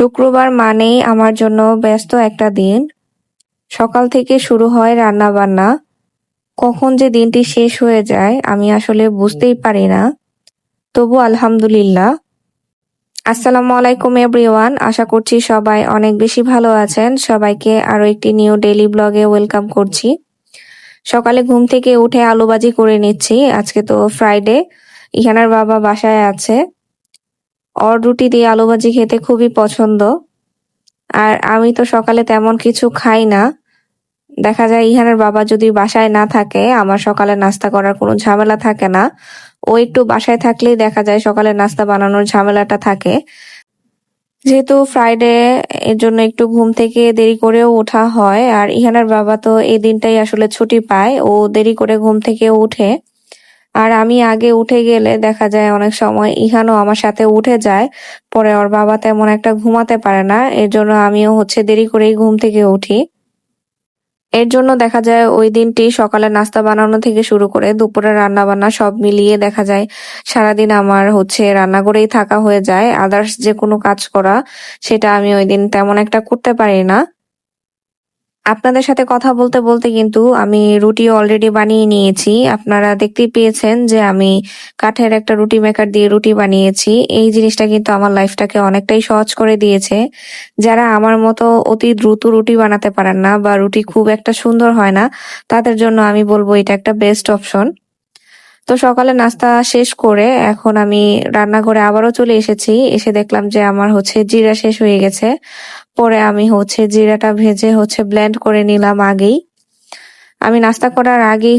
শুক্রবার মানেই আমার জন্য ব্যস্ত একটা দিন। সকাল থেকে শুরু হয় রান্নাবান্না। কখন যে দিনটি শেষ হয়ে যায় আমি আসলে বুঝতেই পারি না। তবু আলহামদুলিল্লাহ। আসসালামু আলাইকুম এভরিওয়ান। আশা করছি সবাই অনেক বেশি ভালো আছেন। সবাইকে আরো একটি নিউ ডেইলি ব্লগে ওয়েলকাম করছি। সকালে ঘুম থেকে উঠে আলুভাজি করে নিচ্ছি। আজকে তো ফ্রাইডে। ইহানার বাবা বাসায় আছে। ওর রুটি দিয়ে আলুভাজি খেতে খুবই পছন্দ। আর আমি তো সকালে তেমন কিছু খাই না। দেখা যায় ইহানের বাবা যদি বাসায় না থাকে আমার সকালে নাস্তা করার কোনো ঝামেলা থাকে না। ও একটু বাসায় থাকলেই দেখা যায় সকালে নাস্তা বানানোর ঝামেলাটা থাকে। যেহেতু ফ্রাইডে এর জন্য একটু ঘুম থেকে দেরি করেও ওঠা হয়, আর ইহানের বাবা তো এই দিনটাই আসলে ছুটি পায়, ও দেরি করে ঘুম থেকে উঠে। আর আমি আগে উঠে গেলে দেখা যায় অনেক সময় ইহানও আমার সাথে উঠে যায়। পরে ওর বাবা তেমন একটা ঘুমাতে পারে না, এর জন্য আমিও দেরি করেই ঘুম থেকে উঠি। এর জন্য দেখা যায় ওই দিনটি সকালে নাস্তা বানানো থেকে শুরু করে দুপুরে রান্না বান্না সব মিলিয়ে দেখা যায় সারাদিন আমার রান্নাঘরেই থাকা হয়ে যায়। আদার্স যে কোনো কাজ করা সেটা আমি ওই দিন তেমন একটা করতে পারি না। আপনাদের সাথে কথা বলতে বলতে কিন্তু আমি রুটিও অলরেডি বানিয়ে নিয়েছি। আপনারা দেখতেই পেয়েছেন যে আমি কাঠের একটা রুটি মেকার দিয়ে রুটি বানিয়েছি। এই জিনিসটা কিন্তু আমার লাইফটাকে অনেকটাই সহজ করে দিয়েছে। যারা আমার মতো অতি দ্রুত রুটি বানাতে পারেন না বা রুটি খুব একটা সুন্দর হয় না, তাদের জন্য আমি বলবো এটা একটা বেস্ট অপশন। তো সকালে নাস্তা শেষ করে এখন আমি রান্নাঘরে আবারও চলে এসেছি। এসে দেখলাম যে আমার জিরা শেষ হয়ে গেছে। পরে আমি জিরাটা ভেজে ব্লেন্ড করে নিলাম আগেই। আমি নাস্তা করার আগেই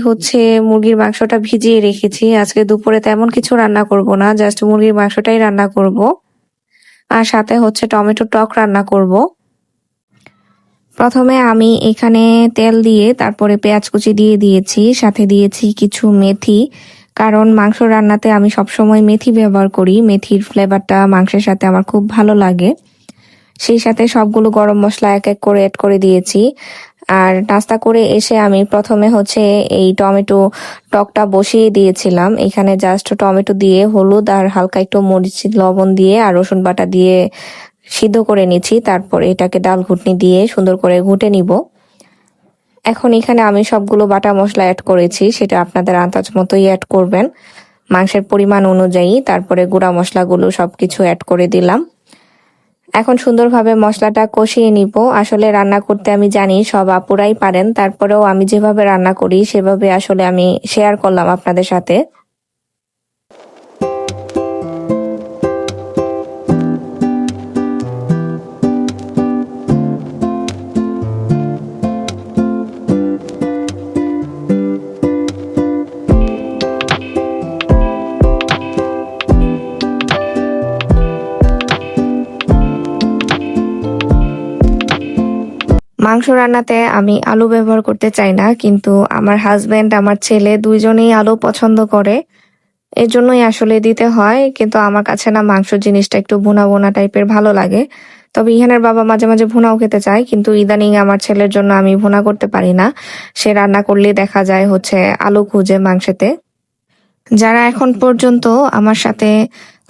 মুরগির মাংসটা ভিজিয়ে রেখেছি। আজকে দুপুরে তেমন কিছু রান্না করব না, জাস্ট মুরগির মাংসটাই রান্না করব। আর সাথে টমেটো টক রান্না করব। প্রথমে আমি এখানে তেল দিয়ে তারপরে পেঁয়াজ কুচি দিয়ে দিয়েছি, সাথে দিয়েছি কিছু মেথি। কারণ মাংস রান্নাতে আমি সবসময় মেথি ব্যবহার করি। মেথির ফ্লেভারটা মাংসের সাথে আমার খুব ভালো লাগে। সেই সাথে সবগুলো গরম মশলা এক এক করে অ্যাড করে দিয়েছি। আর নাস্তা করে এসে আমি প্রথমে এই টমেটো টকটা বসিয়ে দিয়েছিলাম। এখানে জাস্ট টমেটো দিয়ে হলুদ আর হালকা একটু মরিচ লবণ দিয়ে আর রসুন বাটা দিয়ে সিদ্ধ করে নিচ্ছি। তারপরে এটাকে ডাল ঘুটনি দিয়ে সুন্দর করে ঘুটে নিব। এখন এখানে আমি সবগুলো বাটা মশলা অ্যাড করেছি, সেটা আপনাদের আন্দাজ মতোই অ্যাড করবেন, মাংসের পরিমাণ অনুযায়ী। তারপরে গুঁড়া মশলাগুলো সবকিছু অ্যাড করে দিলাম। এখন সুন্দরভাবে মশলাটা কষিয়ে নিব। আসলে রান্না করতে আমি জানি সব আপুরাই পারেন, তারপরেও আমি যেভাবে রান্না করি সেভাবে আসলে আমি শেয়ার করলাম আপনাদের সাথে। মাংস রান্নাতে আমি আলু ব্যবহার করতে চাই না, কিন্তু আমার হাজবেন্ড আমার ছেলে দুইজনেই আলু পছন্দ করে, এর জন্যই আসলে দিতে হয়। কিন্তু আমার কাছে না মাংস জিনিসটা একটু ভুনা ভুনা টাইপের ভালো লাগে। তবে ইহানের বাবা মাঝে মাঝে ভুনাও খেতে চায়, কিন্তু ইদানিং আমার ছেলের জন্য আমি ভুনা করতে পারি না। সে রান্না করলে দেখা যায় আলু খুঁজে মাংসেতে। যারা এখন পর্যন্ত আমার সাথে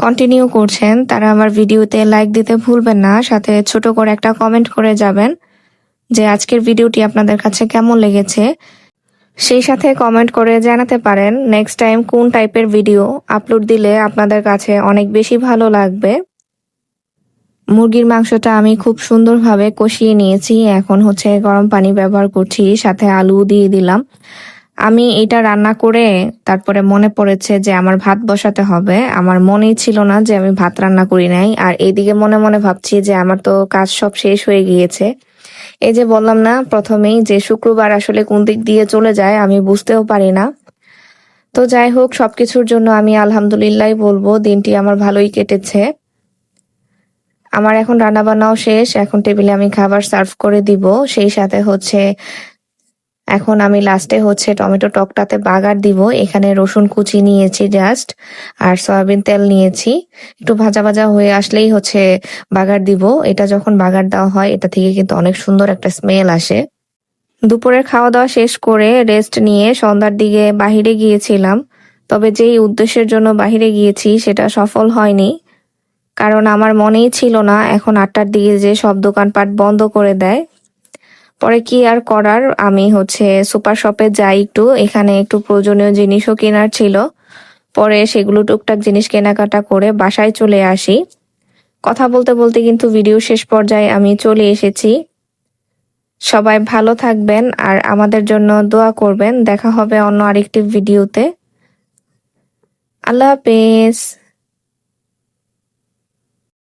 কন্টিনিউ করছেন তারা আমার ভিডিওতে লাইক দিতে ভুলবেন না, সাথে ছোট করে একটা কমেন্ট করে যাবেন যে আজকের ভিডিওটি আপনাদের কাছে কেমন লেগেছে। সেই সাথে কমেন্ট করে জানাতে পারেন নেক্সট টাইম কোন টাইপের ভিডিও আপলোড দিলে আপনাদের কাছে অনেক বেশি ভালো লাগবে। মুরগির মাংসটা আমি খুব সুন্দরভাবে কষিয়ে নিয়েছি। এখন গরম পানি ব্যবহার করছি, সাথে আলু দিয়ে দিলাম। আমি এটা রান্না করে তারপরে মনে পড়েছে যে আমার ভাত বসাতে হবে। আমার মনেই ছিল না যে আমি ভাত রান্না করি নাই। আর এইদিকে মনে মনে ভাবছি যে আমার তো কাজ সব শেষ হয়ে গিয়েছে। এই যে বললাম না প্রথমেই যে শুক্রবার আসলে কোন দিক দিয়ে চলে যায় আমি বুঝতেও পারি না। তো যাই হোক, সবকিছুর জন্য আমি আলহামদুলিল্লাহ বলবো, দিনটি আমার ভালোই কেটেছে। আমার এখন রান্না বান্নাও শেষ, এখন টেবিলে আমি খাবার সার্ভ করে দিব। সেই সাথে এখন আমি লাস্টে টমেটো টকটাতে বাগার দিব। এখানে রসুন কুচি নিয়েছি জাস্ট, আর সয়াবিন তেল নিয়েছি। একটু ভাজা ভাজা হয়ে আসলেই বাগার দিব। এটা যখন বাগার দেওয়া হয় এটা থেকে কিন্তু অনেক সুন্দর একটা স্মেল আসে। দুপুরের খাওয়া দাওয়া শেষ করে রেস্ট নিয়ে সন্ধ্যার দিকে বাহিরে গিয়েছিলাম। তবে যেই উদ্দেশ্যের জন্য বাহিরে গিয়েছি সেটা সফল হয়নি। কারণ আমার মনেই ছিল না এখন ৮টার দিকে যে সব দোকানপাট বন্ধ করে দেয়। পরে কি আর করার, আমি সুপার শপে যাই একটু, এখানে একটু প্রয়োজনীয় জিনিসও কেনার ছিল। পরে সেগুলো টুকটাক জিনিস কেনাকাটা করে বাসায় চলে আসি। কথা বলতে বলতে কিন্তু ভিডিও শেষ পর্যায়ে আমি চলে এসেছি। সবাই ভালো থাকবেন আর আমাদের জন্য দোয়া করবেন। দেখা হবে অন্য আরেকটি ভিডিওতে। আল্লাহ হাফেজ।